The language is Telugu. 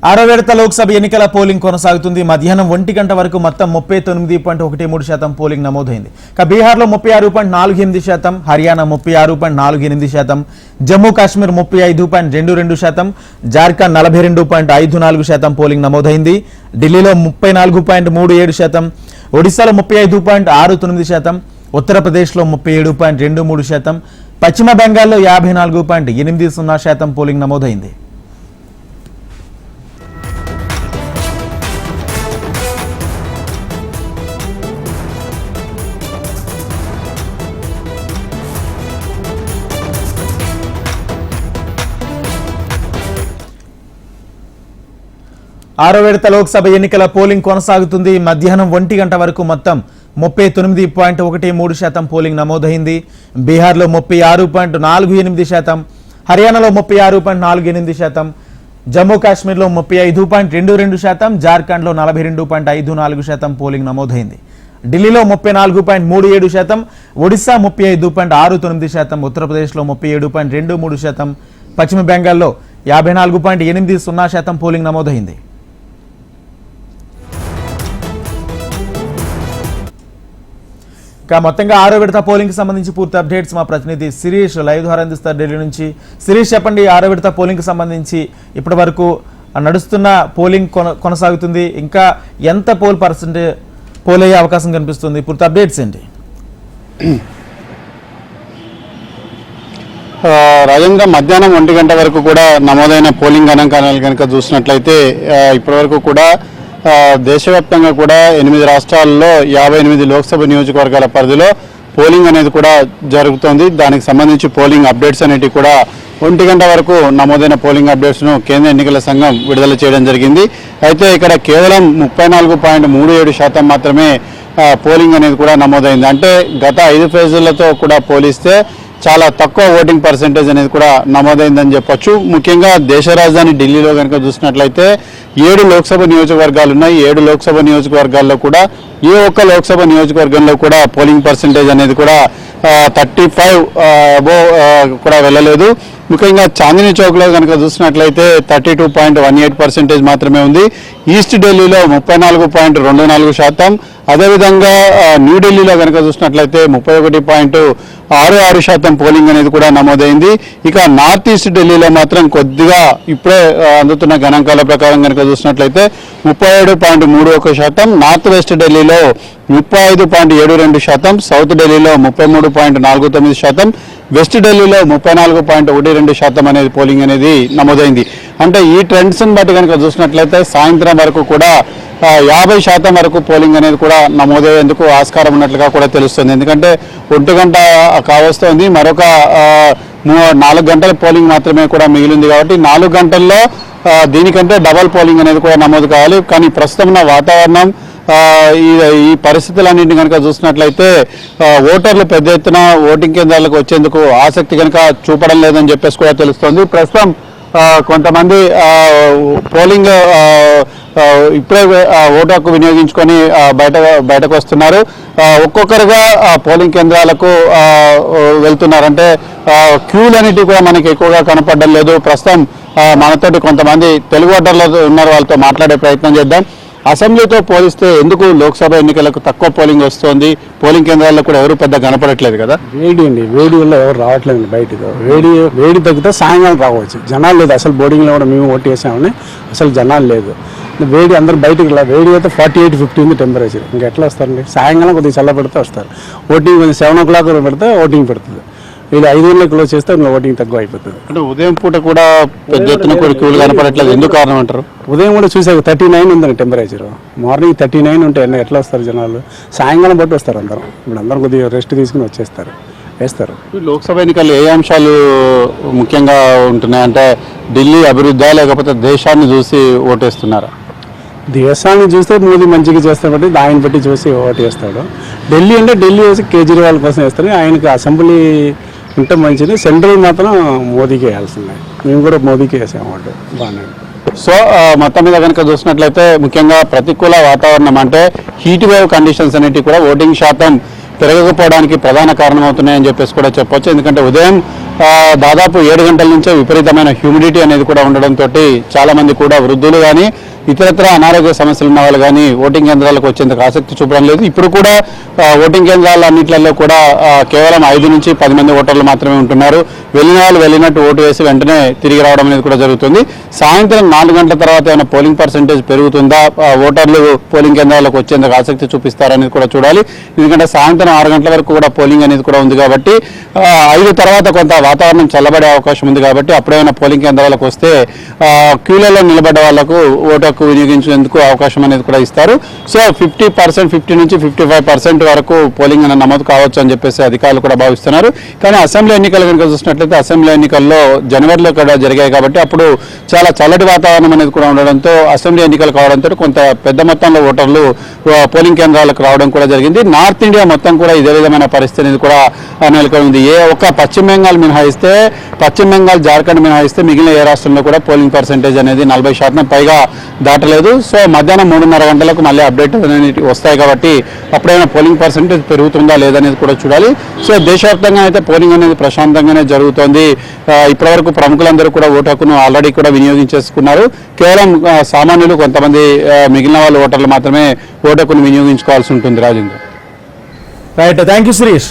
ఆరో విడత లోక్సభ ఎన్నికల పోలింగ్ కొనసాగుతుంది. మధ్యాహ్నం 1 గంట వరకు మొత్తం 39.13% పోలింగ్ నమోదైంది. బీహార్లో 36.48%, హర్యానా 36.48%, జమ్మూ కాశ్మీర్ 35.22%, జార్ఖండ్ 42.54% పోలింగ్ నమోదైంది. ఢిల్లీలో 34.37%, ఒడిశాలో 35.69%, ఉత్తరప్రదేశ్లో 37.23%, పశ్చిమ బెంగాల్లో 54.80% పోలింగ్ నమోదైంది. ఆరో విడత లోక్సభ ఎన్నికల పోలింగ్ కొనసాగుతుంది. మధ్యాహ్నం 1 గంట వరకు మొత్తం 39.13% పోలింగ్ నమోదైంది. బీహార్లో 36.48%, హర్యానాలో 36.48%, జమ్మూ కాశ్మీర్లో 35.22%, జార్ఖండ్లో 42.54% పోలింగ్ నమోదైంది. ఢిల్లీలో 34.37%, ఒడిశా 35.69%, ఉత్తరప్రదేశ్లో 37.23%, పశ్చిమ బెంగాల్లో 54.80% పోలింగ్ నమోదైంది. మొత్తంగా ఆరో విడత పోలింగ్ కి సంబంధించి పూర్తి అప్డేట్స్ మా ప్రతినిధి శిరీష్ లైవ్ ద్వారా అందిస్తారు ఢిల్లీ నుంచి. శిరీష్, చెప్పండి, ఆరో విడత పోలింగ్ కి సంబంధించి ఇప్పటి వరకు నడుస్తున్న పోలింగ్ కొనసాగుతుంది. ఇంకా ఎంత పోల్ అయ్యే అవకాశం కనిపిస్తుంది? పూర్తి అప్డేట్స్ ఏంటి? రాజేంద్ర, మధ్యాహ్నం 1 గంట వరకు కూడా నమోదైన పోలింగ్ గణాంకాలు కనుక చూసినట్లయితే ఇప్పటి వరకు కూడా దేశవ్యాప్తంగా కూడా 8 రాష్ట్రాల్లో 58 లోక్సభ నియోజకవర్గాల పరిధిలో పోలింగ్ అనేది కూడా జరుగుతోంది. దానికి సంబంధించి పోలింగ్ అప్డేట్స్ అనేటివి కూడా 1 గంట వరకు నమోదైన పోలింగ్ అప్డేట్స్ను కేంద్ర ఎన్నికల సంఘం విడుదల చేయడం జరిగింది. అయితే ఇక్కడ కేవలం 34.37% మాత్రమే పోలింగ్ అనేది కూడా నమోదైంది. అంటే గత 5 ఫేజులతో కూడా పోలిస్తే చాలా తక్కువ ఓటింగ్ పర్సెంటేజ్ అనేది కూడా నమోదైందని చెప్పొచ్చు. ముఖ్యంగా దేశ రాజధాని ఢిల్లీలో కనుక చూసినట్లయితే 7 లోక్సభ నియోజకవర్గాలు ఉన్నాయి. 7 లోక్సభ నియోజకవర్గాల్లో కూడా ఏ ఒక్క లోక్సభ నియోజకవర్గంలో కూడా పోలింగ్ పర్సెంటేజ్ అనేది కూడా 35 అబోవ్ కూడా వెళ్ళలేదు. ముఖ్యంగా చాందినీ చౌక్లో కనుక చూసినట్లయితే 32.18% మాత్రమే ఉంది. ఈస్ట్ ఢిల్లీలో 34.24%, అదేవిధంగా న్యూఢిల్లీలో కనుక చూసినట్లయితే 31.66% పోలింగ్ అనేది కూడా నమోదైంది. ఇక నార్త్ ఈస్ట్ ఢిల్లీలో మాత్రం కొద్దిగా ఇప్పుడే అందుతున్న గణాంకాల ప్రకారం కనుక చూసినట్లయితే 37.31%, నార్త్ వెస్ట్ ఢిల్లీలో 35.72%, సౌత్ ఢిల్లీలో 33.49%, వెస్ట్ ఢిల్లీలో 34.12% అనేది పోలింగ్ అనేది నమోదైంది. అంటే ఈ ట్రెండ్స్ని బట్టి కనుక చూసినట్లయితే సాయంత్రం వరకు కూడా 50% వరకు పోలింగ్ అనేది కూడా నమోదయ్యేందుకు ఆస్కారం ఉన్నట్లుగా కూడా తెలుస్తుంది. ఎందుకంటే 1 గంట కావస్తోంది, మరొక 4 గంటల పోలింగ్ మాత్రమే కూడా మిగిలింది. కాబట్టి 4 గంటల్లో దీనికంటే డబల్ పోలింగ్ అనేది కూడా నమోదు కావాలి. కానీ ప్రస్తుతం ఉన్న వాతావరణం, ఈ పరిస్థితులన్నింటినీ కనుక చూసినట్లయితే ఓటర్లు పెద్ద ఎత్తున ఓటింగ్ కేంద్రాలకు వచ్చేందుకు ఆసక్తి కనుక చూపడం లేదని చెప్పేసి కూడా తెలుస్తోంది. ప్రస్తుతం కొంతమంది పోలింగ్ ఇప్పుడే ఓటు హక్కు వినియోగించుకొని బయటకు వస్తున్నారు. ఒక్కొక్కరుగా పోలింగ్ కేంద్రాలకు వెళ్తున్నారు. అంటే క్యూలు అనేటివి కూడా మనకి ఎక్కువగా కనపడడం లేదు. ప్రస్తుతం మనతోటి కొంతమంది తెలుగు ఓటర్లు ఉన్నారు, వాళ్ళతో మాట్లాడే ప్రయత్నం చేద్దాం. అసెంబ్లీతో పోలిస్తే ఎందుకు లోక్సభ ఎన్నికలకు తక్కువ పోలింగ్ వస్తుంది? పోలింగ్ కేంద్రాల్లో కూడా ఎవరు పెద్ద కనపడట్లేదు కదా? వేడి వల్ల ఎవరు రావట్లేదు బయటకు. వేడి తగ్గితే సాయంకాలం రావచ్చు. జనాలు లేదు అసలు. బోర్డింగ్లో కూడా మేము ఓటు వేసామని అసలు జనాలు లేదు. వేడి అందరూ బయటకు వేడి అయితే 48-50 ఉంది టెంపరేచర్. ఇంకా ఎట్లా వస్తారండి? సాయంకాలం కొద్దిగా చల్ల పెడితే వస్తారు. ఓటింగ్ 7 o'clock పెడితే ఓటింగ్ పెడుతుంది. వీళ్ళు 5 గంటలకు క్లోజ్ చేస్తే ఇంకా ఓటింగ్ తక్కువ అయిపోతుంది. అంటే ఉదయం పూట కూడా పెద్ద ఎత్తున క్యూలు కనపడట్లేదు, ఎందుకు కారణం అంటారు? ఉదయం కూడా చూసాక 39 ఉందండి టెంపరేచర్. మార్నింగ్ 39 ఉంటే ఎట్లా వస్తారు జనాలు? సాయంకాలం బట్టి వస్తారు అందరం. ఇప్పుడు అందరం కొద్దిగా రెస్ట్ తీసుకుని వేస్తారు. లోక్సభ ఎన్నికల్లో ఏ అంశాలు ముఖ్యంగా ఉంటున్నాయంటే ఢిల్లీ అభివృద్ధి లేకపోతే దేశాన్ని చూసి ఓటేస్తున్నారా? దేశాన్ని చూస్తే మోదీ మంచిగా చేస్తాడు, దాన్ని బట్టి చూసి ఓటు వేస్తాడు. ఢిల్లీ అంటే ఢిల్లీ వేసి కేజ్రీవాల్ కోసం వేస్తారు. ఆయనకి అసెంబ్లీ ఉంటే మంచిది. సెంట్రల్ మాత్రం మోదీకి వేయాల్సిందే. మేము కూడా మోదీకి వేసాము ఓటు. బాగానే. సో మొత్తం మీద కనుక చూసినట్లయితే ముఖ్యంగా ప్రతికూల వాతావరణం అంటే హీట్ వేవ్ కండిషన్స్ అనేటివి కూడా ఓటింగ్ శాతం పెరగకపోవడానికి ప్రధాన కారణమవుతున్నాయని చెప్పేసి కూడా చెప్పొచ్చు. ఎందుకంటే ఉదయం దాదాపు 7 గంటల నుంచే విపరీతమైన హ్యూమిడిటీ అనేది కూడా ఉండడంతో చాలా మంది కూడా వృద్ధులు కానీ ఇతరత్ర అనారోగ్య సమస్యలు ఉన్న వాళ్ళు కానీ ఓటింగ్ కేంద్రాలకు వచ్చేందుకు ఆసక్తి చూపడం లేదు. ఇప్పుడు కూడా ఓటింగ్ కేంద్రాల అన్నింటిలో కూడా కేవలం 5 నుంచి 10 మంది ఓటర్లు మాత్రమే ఉంటున్నారు. వెళ్ళిన వాళ్ళు వెళ్ళినట్టు ఓటు వేసి వెంటనే తిరిగి రావడం అనేది కూడా జరుగుతుంది. సాయంత్రం 4 గంటల తర్వాత ఏమైనా పోలింగ్ పర్సెంటేజ్ పెరుగుతుందా, ఓటర్లు పోలింగ్ కేంద్రాలకు వచ్చేందుకు ఆసక్తి చూపిస్తారనేది కూడా చూడాలి. ఎందుకంటే సాయంత్రం 6 గంటల వరకు కూడా పోలింగ్ అనేది కూడా ఉంది కాబట్టి 5 తర్వాత కొంత వాతావరణం చల్లబడే అవకాశం ఉంది కాబట్టి అప్పుడేమైనా పోలింగ్ కేంద్రాలకు వస్తే క్యూలలో నిలబడ్డ వాళ్లకు ఓటు హక్కు వినియోగించేందుకు అవకాశం అనేది కూడా ఇస్తారు. సో 50% 50 నుంచి 55% వరకు పోలింగ్ అనేది నమోదు కావచ్చు అని చెప్పేసి అధికారులు కూడా భావిస్తున్నారు. కానీ అసెంబ్లీ ఎన్నికలు కనుక చూసినట్లయితే అసెంబ్లీ ఎన్నికల్లో జనవరిలో కూడా జరిగాయి కాబట్టి అప్పుడు చాలా చల్లటి వాతావరణం అనేది కూడా ఉండడంతో అసెంబ్లీ ఎన్నికలు కావడంతో కొంత పెద్ద మొత్తంలో ఓటర్లు పోలింగ్ కేంద్రాలకు రావడం కూడా జరిగింది. నార్త్ ఇండియా మొత్తం కూడా ఇదే విధమైన పరిస్థితి అనేది కూడా నెలకొంది. ఒక్క పశ్చిమ బెంగాల్ మినహాయిస్తే, పశ్చిమ బెంగాల్ జార్ఖండ్ మినహాయిస్తే మిగిలిన ఏ రాష్ట్రంలో కూడా పోలింగ్ పర్సెంటేజ్ అనేది 40% పైగా దాటలేదు. సో మధ్యాహ్నం 3:30 గంటలకు మళ్ళీ అప్డేట్ అనేది వస్తాయి కాబట్టి అప్పుడైనా పోలింగ్ పర్సెంటేజ్ పెరుగుతుందా లేదనేది కూడా చూడాలి. సో దేశవ్యాప్తంగా అయితే పోలింగ్ అనేది ప్రశాంతంగానే జరుగుతోంది. ఇప్పటివరకు ప్రముఖులందరూ కూడా ఓటు హక్కును ఆల్రెడీ కూడా వినియోగించేసుకున్నారు. కేవలం సామాన్యులు కొంతమంది మిగిలిన వాళ్ళు ఓటర్లు మాత్రమే ఓటు హక్కును వినియోగించుకోవాల్సి ఉంటుంది. Rajendra. Right, thank you Sirish.